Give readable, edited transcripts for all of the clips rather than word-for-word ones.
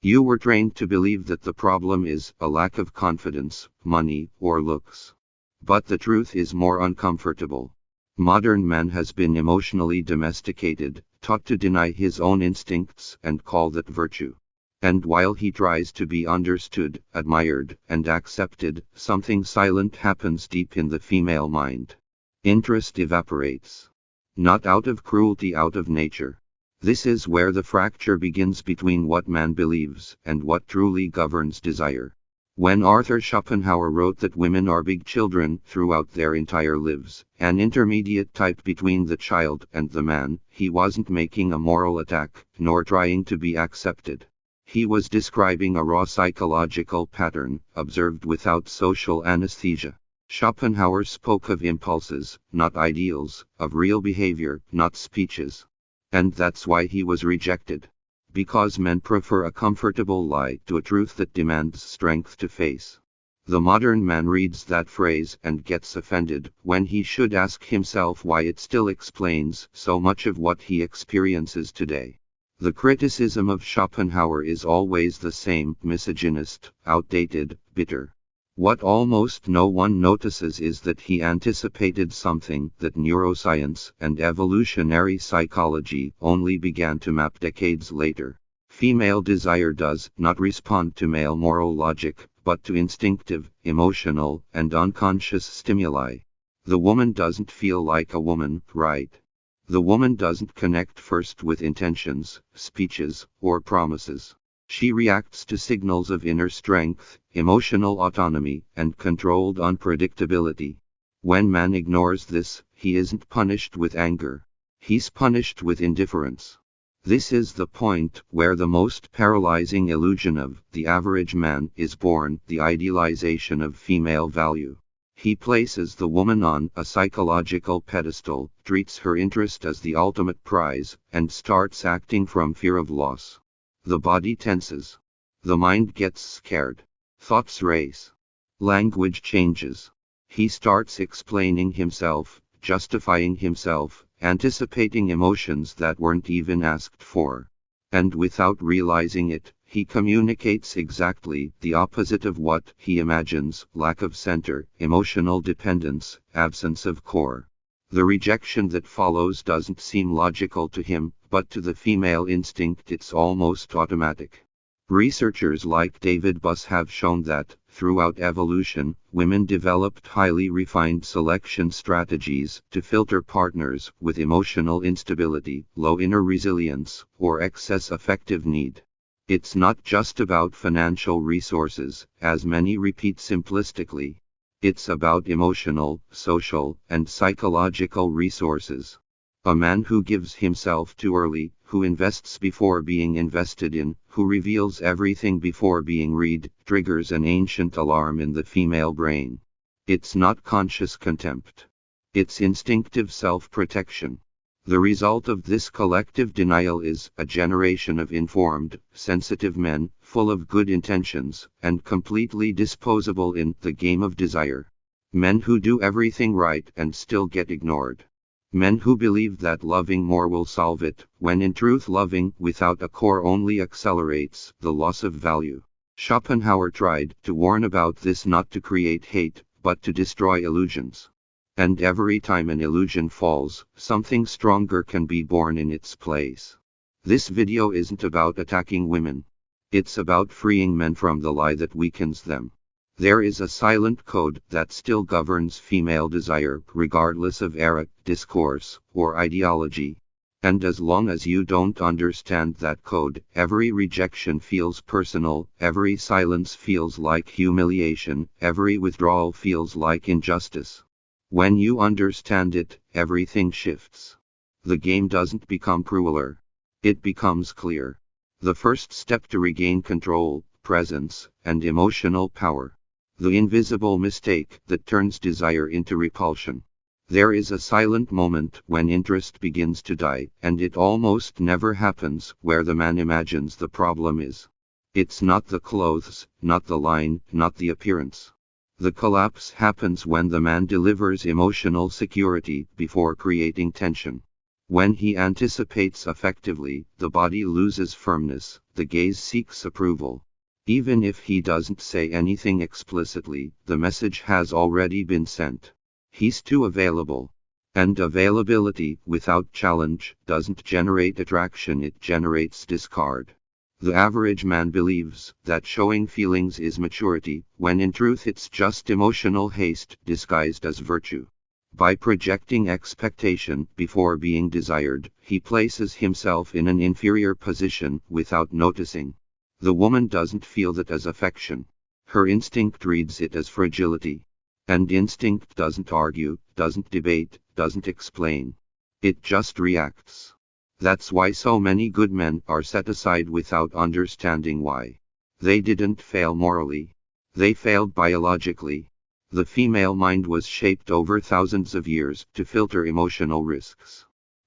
You were trained to believe that the problem is a lack of confidence, money, or looks. But the truth is more uncomfortable. Modern man has been emotionally domesticated, taught to deny his own instincts and call that virtue. And while he tries to be understood, admired, and accepted, something silent happens deep in the female mind. Interest evaporates. Not out of cruelty, out of nature. This is where the fracture begins between what man believes and what truly governs desire. When Arthur Schopenhauer wrote that women are big children throughout their entire lives, an intermediate type between the child and the man, he wasn't making a moral attack, nor trying to be accepted. He was describing a raw psychological pattern, observed without social anesthesia. Schopenhauer spoke of impulses, not ideals, of real behavior, not speeches. And that's why he was rejected. Because men prefer a comfortable lie to a truth that demands strength to face. The modern man reads that phrase and gets offended, when he should ask himself why it still explains so much of what he experiences today. The criticism of Schopenhauer is always the same: misogynist, outdated, bitter. What almost no one notices is that he anticipated something that neuroscience and evolutionary psychology only began to map decades later. Female desire does not respond to male moral logic, but to instinctive, emotional, and unconscious stimuli. The woman doesn't feel like a woman, right? The woman doesn't connect first with intentions, speeches, or promises. She reacts to signals of inner strength, emotional autonomy, and controlled unpredictability. When man ignores this, he isn't punished with anger. He's punished with indifference. This is the point where the most paralyzing illusion of the average man is born: the idealization of female value. He places the woman on a psychological pedestal, treats her interest as the ultimate prize, and starts acting from fear of loss. The body tenses. The mind gets scared. Thoughts race. Language changes. He starts explaining himself, justifying himself, anticipating emotions that weren't even asked for. And without realizing it, he communicates exactly the opposite of what he imagines: lack of center, emotional dependence, absence of core. The rejection that follows doesn't seem logical to him, but to the female instinct it's almost automatic. Researchers like David Buss have shown that, throughout evolution, women developed highly refined selection strategies to filter partners with emotional instability, low inner resilience, or excess affective need. It's not just about financial resources, as many repeat simplistically. It's about emotional, social, and psychological resources. A man who gives himself too early, who invests before being invested in, who reveals everything before being read, triggers an ancient alarm in the female brain. It's not conscious contempt. It's instinctive self-protection. The result of this collective denial is a generation of informed, sensitive men, full of good intentions, and completely disposable in the game of desire. Men who do everything right and still get ignored. Men who believe that loving more will solve it, when in truth loving without a core only accelerates the loss of value. Schopenhauer tried to warn about this, not to create hate, but to destroy illusions. And every time an illusion falls, something stronger can be born in its place. This video isn't about attacking women. It's about freeing men from the lie that weakens them. There is a silent code that still governs female desire, regardless of era, discourse, or ideology. And as long as you don't understand that code, every rejection feels personal, every silence feels like humiliation, every withdrawal feels like injustice. When you understand it, everything shifts. The game doesn't become crueler. It becomes clear. The first step to regain control, presence, and emotional power. The invisible mistake that turns desire into repulsion. There is a silent moment when interest begins to die, and it almost never happens where the man imagines the problem is. It's not the clothes, not the line, not the appearance. The collapse happens when the man delivers emotional security before creating tension. When he anticipates effectively, the body loses firmness, the gaze seeks approval. Even if he doesn't say anything explicitly, the message has already been sent. He's too available. And availability, without challenge, doesn't generate attraction, it generates discard. The average man believes that showing feelings is maturity, when in truth it's just emotional haste disguised as virtue. By projecting expectation before being desired, he places himself in an inferior position without noticing. The woman doesn't feel that as affection. Her instinct reads it as fragility. And instinct doesn't argue, doesn't debate, doesn't explain. It just reacts. That's why so many good men are set aside without understanding why. They didn't fail morally. They failed biologically. The female mind was shaped over thousands of years to filter emotional risks.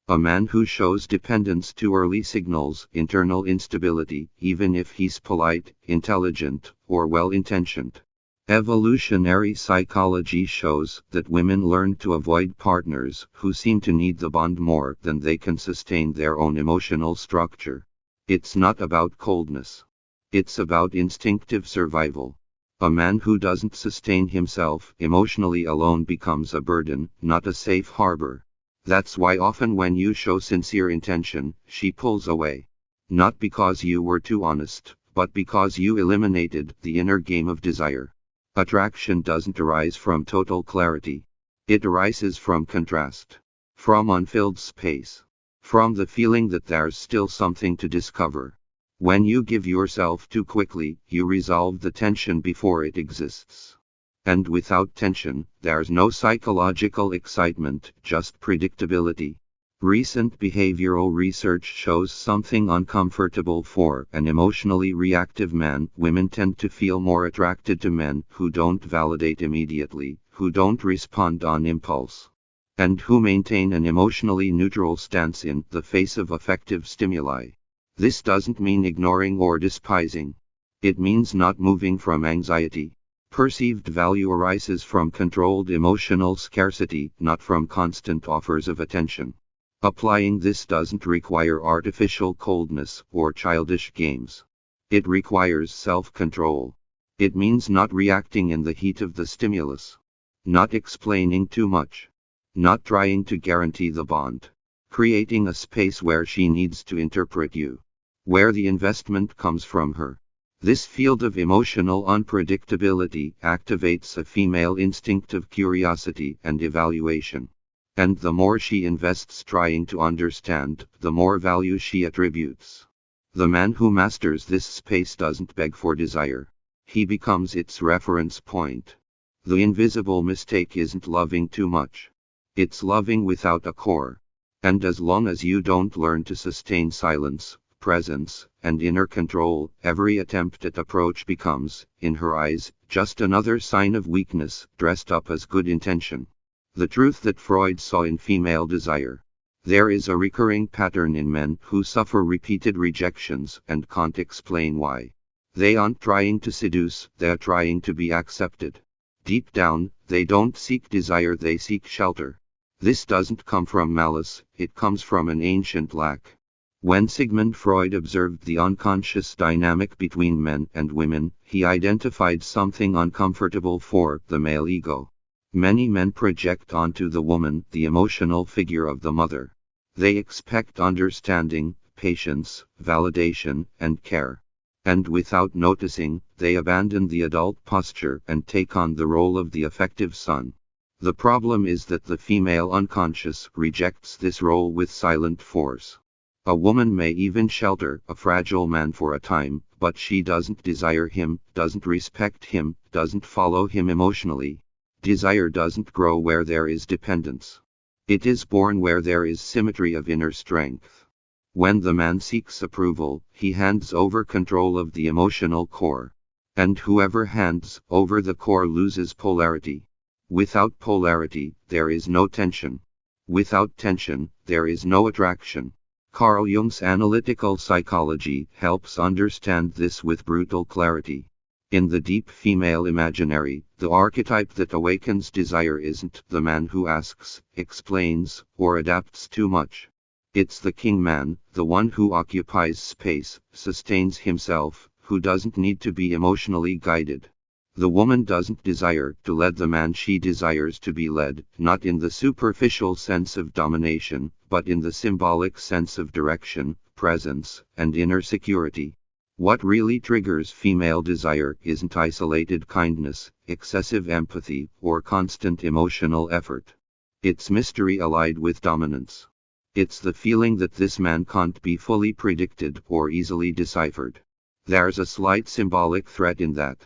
A man who shows dependence too early signals internal instability, even if he's polite, intelligent, or well-intentioned. Evolutionary psychology shows that women learn to avoid partners who seem to need the bond more than they can sustain their own emotional structure. It's not about coldness. It's about instinctive survival. A man who doesn't sustain himself emotionally alone becomes a burden, not a safe harbor. That's why often when you show sincere intention, she pulls away. Not because you were too honest, but because you eliminated the inner game of desire. Attraction doesn't arise from total clarity. It arises from contrast. From unfilled space. From the feeling that there's still something to discover. When you give yourself too quickly, you resolve the tension before it exists. And without tension, there's no psychological excitement, just predictability. Recent behavioral research shows something uncomfortable for an emotionally reactive man. Women tend to feel more attracted to men who don't validate immediately, who don't respond on impulse, and who maintain an emotionally neutral stance in the face of affective stimuli. This doesn't mean ignoring or despising. It means not moving from anxiety. Perceived value arises from controlled emotional scarcity, not from constant offers of attention. Applying this doesn't require artificial coldness or childish games. It requires self-control. It means not reacting in the heat of the stimulus. Not explaining too much. Not trying to guarantee the bond. Creating a space where she needs to interpret you. Where the investment comes from her. This field of emotional unpredictability activates a female instinct of curiosity and evaluation. And the more she invests trying to understand, the more value she attributes. The man who masters this space doesn't beg for desire. He becomes its reference point. The invisible mistake isn't loving too much. It's loving without a core. And as long as you don't learn to sustain silence, presence, and inner control, every attempt at approach becomes, in her eyes, just another sign of weakness, dressed up as good intention. The truth that Freud saw in female desire. There is a recurring pattern in men who suffer repeated rejections and can't explain why. They aren't trying to seduce, they're trying to be accepted. Deep down, they don't seek desire, they seek shelter. This doesn't come from malice, it comes from an ancient lack. When Sigmund Freud observed the unconscious dynamic between men and women, he identified something uncomfortable for the male ego. Many men project onto the woman the emotional figure of the mother. They expect understanding, patience, validation, and care. And without noticing, they abandon the adult posture and take on the role of the affective son. The problem is that the female unconscious rejects this role with silent force. A woman may even shelter a fragile man for a time, but she doesn't desire him, doesn't respect him, doesn't follow him emotionally. Desire doesn't grow where there is dependence. It is born where there is symmetry of inner strength. When the man seeks approval, he hands over control of the emotional core. And whoever hands over the core loses polarity. Without polarity, there is no tension. Without tension, there is no attraction. Carl Jung's analytical psychology helps understand this with brutal clarity. In the deep female imaginary, the archetype that awakens desire isn't the man who asks, explains, or adapts too much. It's the king man, the one who occupies space, sustains himself, who doesn't need to be emotionally guided. The woman doesn't desire to lead the man, she desires to be led, not in the superficial sense of domination, but in the symbolic sense of direction, presence, and inner security. What really triggers female desire isn't isolated kindness, excessive empathy, or constant emotional effort. It's mystery allied with dominance. It's the feeling that this man can't be fully predicted or easily deciphered. There's a slight symbolic threat in that.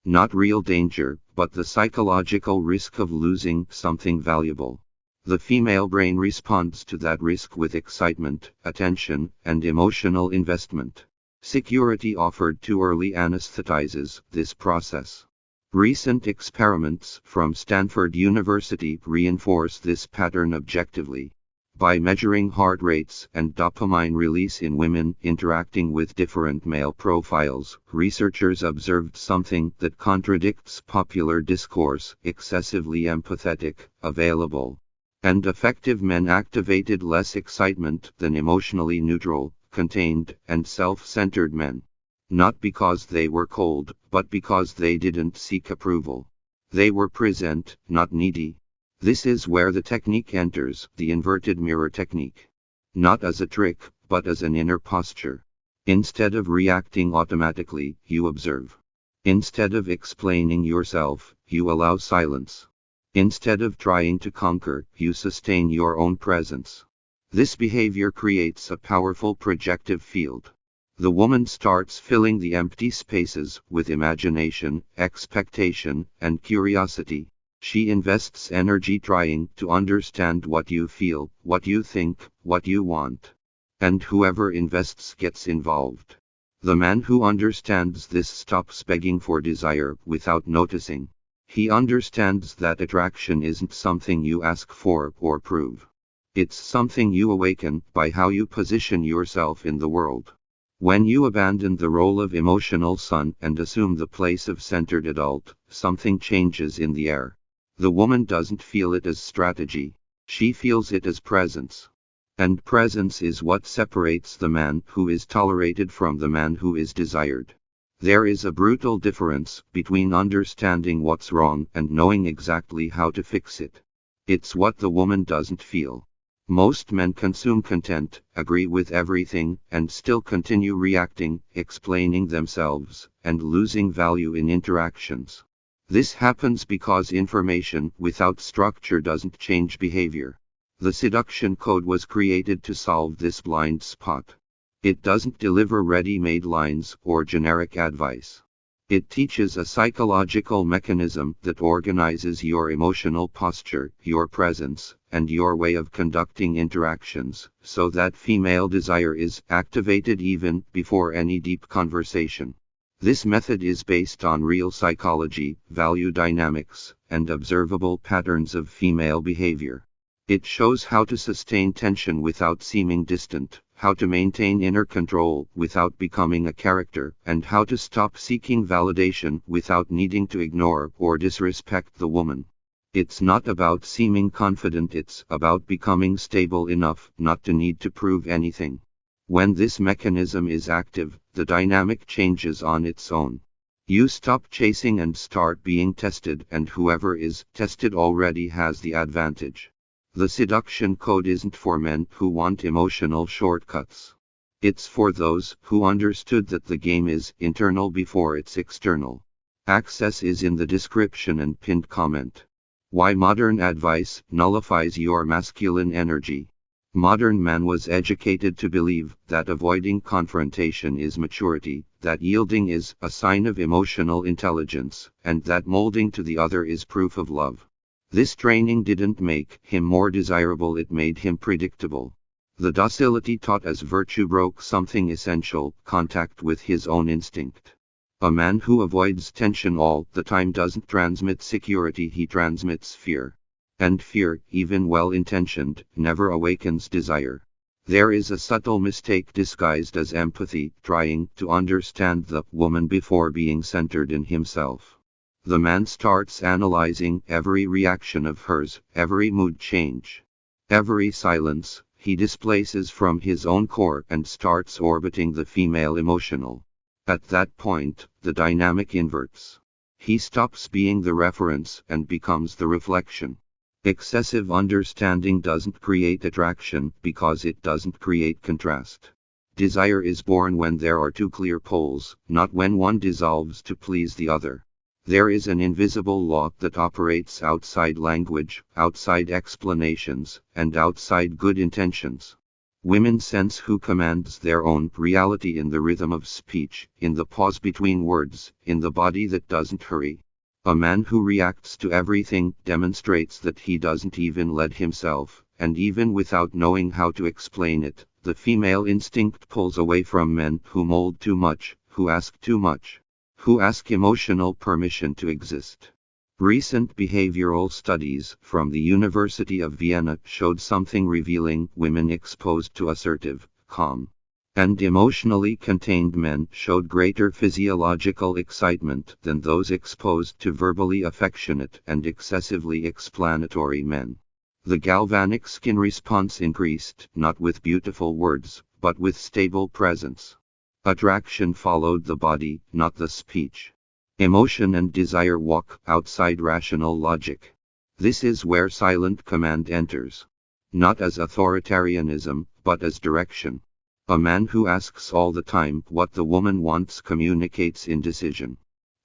Not real danger, but the psychological risk of losing something valuable. The female brain responds to that risk with excitement, attention, and emotional investment. Security offered too early anesthetizes this process. Recent experiments from Stanford University reinforce this pattern objectively. By measuring heart rates and dopamine release in women interacting with different male profiles, researchers observed something that contradicts popular discourse: excessively empathetic, available, and effective men activated less excitement than emotionally neutral, contained, and self-centered men. Not because they were cold, but because they didn't seek approval. They were present, not needy. This is where the technique enters, the inverted mirror technique. Not as a trick, but as an inner posture. Instead of reacting automatically, you observe. Instead of explaining yourself, you allow silence. Instead of trying to conquer, you sustain your own presence. This behavior creates a powerful projective field. The woman starts filling the empty spaces with imagination, expectation, and curiosity. She invests energy trying to understand what you feel, what you think, what you want. And whoever invests gets involved. The man who understands this stops begging for desire without noticing. He understands that attraction isn't something you ask for or prove. It's something you awaken by how you position yourself in the world. When you abandon the role of emotional son and assume the place of centered adult, something changes in the air. The woman doesn't feel it as strategy. She feels it as presence. And presence is what separates the man who is tolerated from the man who is desired. There is a brutal difference between understanding what's wrong and knowing exactly how to fix it. It's what the woman doesn't feel. Most men consume content, agree with everything, and still continue reacting, explaining themselves, and losing value in interactions. This happens because information without structure doesn't change behavior. The seduction code was created to solve this blind spot. It doesn't deliver ready-made lines or generic advice. It teaches a psychological mechanism that organizes your emotional posture, your presence, and your way of conducting interactions, so that female desire is activated even before any deep conversation. This method is based on real psychology, value dynamics, and observable patterns of female behavior. It shows how to sustain tension without seeming distant, how to maintain inner control without becoming a character, and how to stop seeking validation without needing to ignore or disrespect the woman. It's not about seeming confident, it's about becoming stable enough not to need to prove anything. When this mechanism is active, the dynamic changes on its own. You stop chasing and start being tested, and whoever is tested already has the advantage. The seduction code isn't for men who want emotional shortcuts. It's for those who understood that the game is internal before it's external. Access is in the description and pinned comment. Why modern advice nullifies your masculine energy. Modern man was educated to believe that avoiding confrontation is maturity, that yielding is a sign of emotional intelligence, and that molding to the other is proof of love. This training didn't make him more desirable, it made him predictable. The docility taught as virtue broke something essential: contact with his own instinct. A man who avoids tension all the time doesn't transmit security, he transmits fear. And fear, even well-intentioned, never awakens desire. There is a subtle mistake disguised as empathy, trying to understand the woman before being centered in himself. The man starts analyzing every reaction of hers, every mood change, every silence. he displaces from his own core and starts orbiting the female emotional. At that point, the dynamic inverts. He stops being the reference and becomes the reflection. Excessive understanding doesn't create attraction because it doesn't create contrast. Desire is born when there are two clear poles, not when one dissolves to please the other. There is an invisible law that operates outside language, outside explanations, and outside good intentions. Women sense who commands their own reality in the rhythm of speech, in the pause between words, in the body that doesn't hurry. A man who reacts to everything demonstrates that he doesn't even let himself, and even without knowing how to explain it, the female instinct pulls away from men who mold too much, who ask too much, who ask emotional permission to exist. Recent behavioral studies from the University of Vienna showed something revealing. Women exposed to assertive, calm, and emotionally contained men showed greater physiological excitement than those exposed to verbally affectionate and excessively explanatory men. The galvanic skin response increased not with beautiful words, but with stable presence. Attraction followed the body, not the speech. Emotion and desire walk outside rational logic. This is where silent command enters. Not as authoritarianism, but as direction. A man who asks all the time what the woman wants communicates indecision.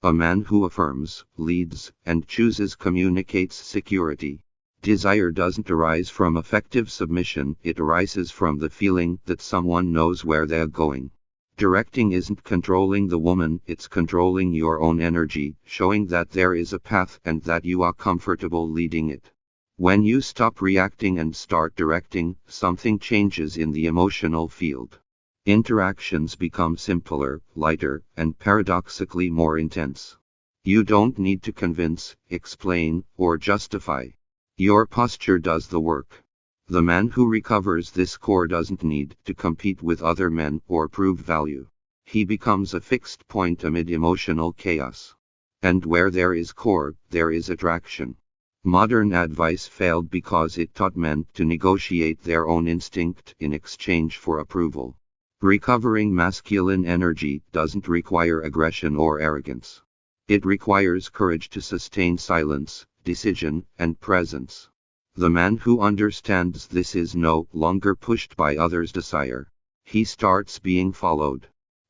A man who affirms, leads, and chooses communicates security. Desire doesn't arise from effective submission, it arises from the feeling that someone knows where they're going. Directing isn't controlling the woman, it's controlling your own energy, showing that there is a path and that you are comfortable leading it. When you stop reacting and start directing, something changes in the emotional field. Interactions become simpler, lighter, and paradoxically more intense. You don't need to convince, explain, or justify. Your posture does the work. The man who recovers this core doesn't need to compete with other men or prove value. He becomes a fixed point amid emotional chaos. And where there is core, there is attraction. Modern advice failed because it taught men to negotiate their own instinct in exchange for approval. Recovering masculine energy doesn't require aggression or arrogance. It requires courage to sustain silence, decision, and presence. The man who understands this is no longer pushed by others' desire. He starts being followed.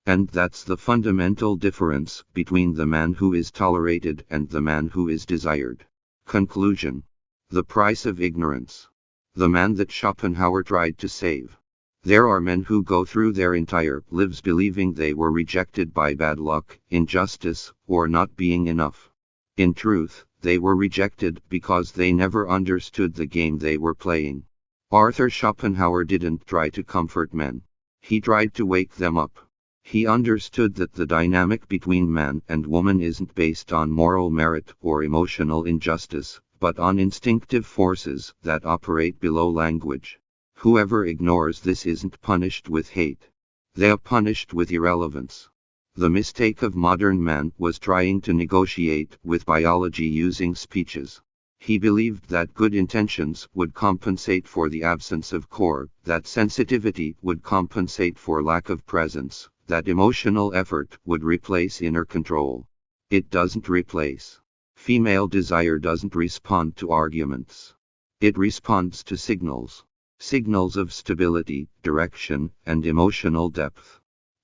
And that's the fundamental difference between the man who is tolerated and the man who is desired. Conclusion. The price of ignorance. The man that Schopenhauer tried to save. There are men who go through their entire lives believing they were rejected by bad luck, injustice, or not being enough. In truth, they were rejected because they never understood the game they were playing. Arthur Schopenhauer didn't try to comfort men. He tried to wake them up. He understood that the dynamic between man and woman isn't based on moral merit or emotional injustice, but on instinctive forces that operate below language. Whoever ignores this isn't punished with hate. They are punished with irrelevance. The mistake of modern man was trying to negotiate with biology using speeches. He believed that good intentions would compensate for the absence of core, that sensitivity would compensate for lack of presence, that emotional effort would replace inner control. It doesn't replace. Female desire doesn't respond to arguments. It responds to signals. Signals of stability, direction, and emotional depth.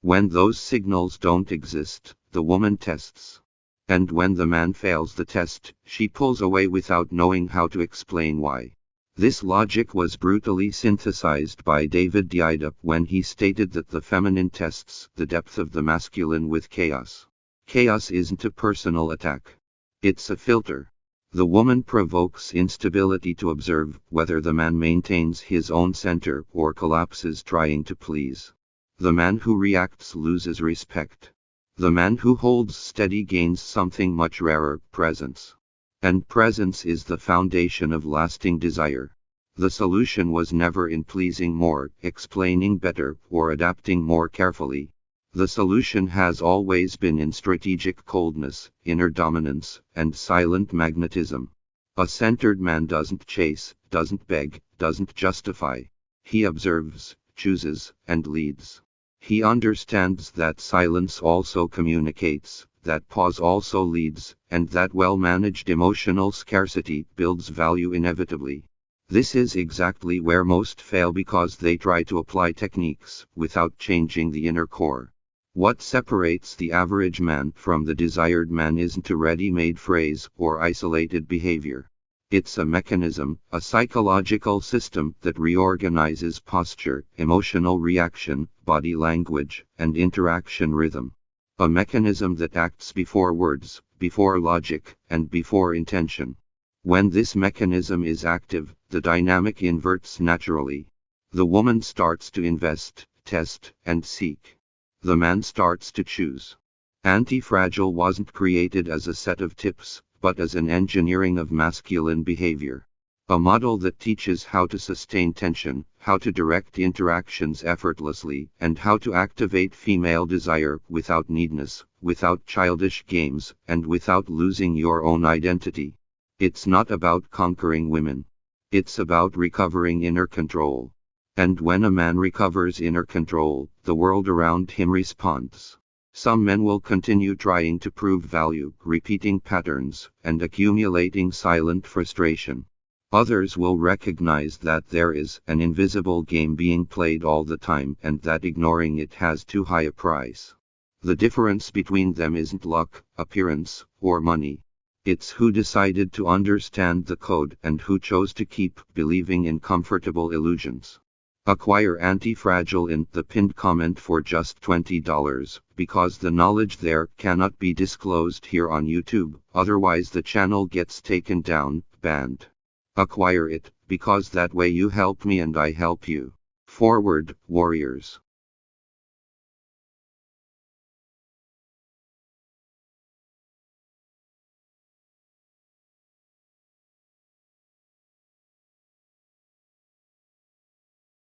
When those signals don't exist, the woman tests. And when the man fails the test, she pulls away without knowing how to explain why. This logic was brutally synthesized by David Diida when he stated that the feminine tests the depth of the masculine with chaos. Chaos isn't a personal attack. It's a filter. The woman provokes instability to observe whether the man maintains his own center or collapses trying to please. The man who reacts loses respect. The man who holds steady gains something much rarer, presence. And presence is the foundation of lasting desire. The solution was never in pleasing more, explaining better, or adapting more carefully. The solution has always been in strategic coldness, inner dominance, and silent magnetism. A centered man doesn't chase, doesn't beg, doesn't justify. He observes, chooses, and leads. He understands that silence also communicates, that pause also leads, and that well-managed emotional scarcity builds value inevitably. This is exactly where most fail because they try to apply techniques without changing the inner core. What separates the average man from the desired man isn't a ready-made phrase or isolated behavior. It's a mechanism, a psychological system that reorganizes posture, emotional reaction, body language, and interaction rhythm. A mechanism that acts before words, before logic, and before intention. When this mechanism is active, the dynamic inverts naturally. The woman starts to invest, test, and seek. The man starts to choose. Antifragile wasn't created as a set of tips, but as an engineering of masculine behavior. A model that teaches how to sustain tension, how to direct interactions effortlessly, and how to activate female desire without neediness, without childish games, and without losing your own identity. It's not about conquering women. It's about recovering inner control. And when a man recovers inner control, the world around him responds. Some men will continue trying to prove value, repeating patterns, and accumulating silent frustration. Others will recognize that there is an invisible game being played all the time and that ignoring it has too high a price. The difference between them isn't luck, appearance, or money. It's who decided to understand the code and who chose to keep believing in comfortable illusions. Acquire Antifragile in the pinned comment for just $20, because the knowledge there cannot be disclosed here on YouTube, otherwise the channel gets taken down, banned. Acquire it, because that way you help me and I help you. Forward, warriors.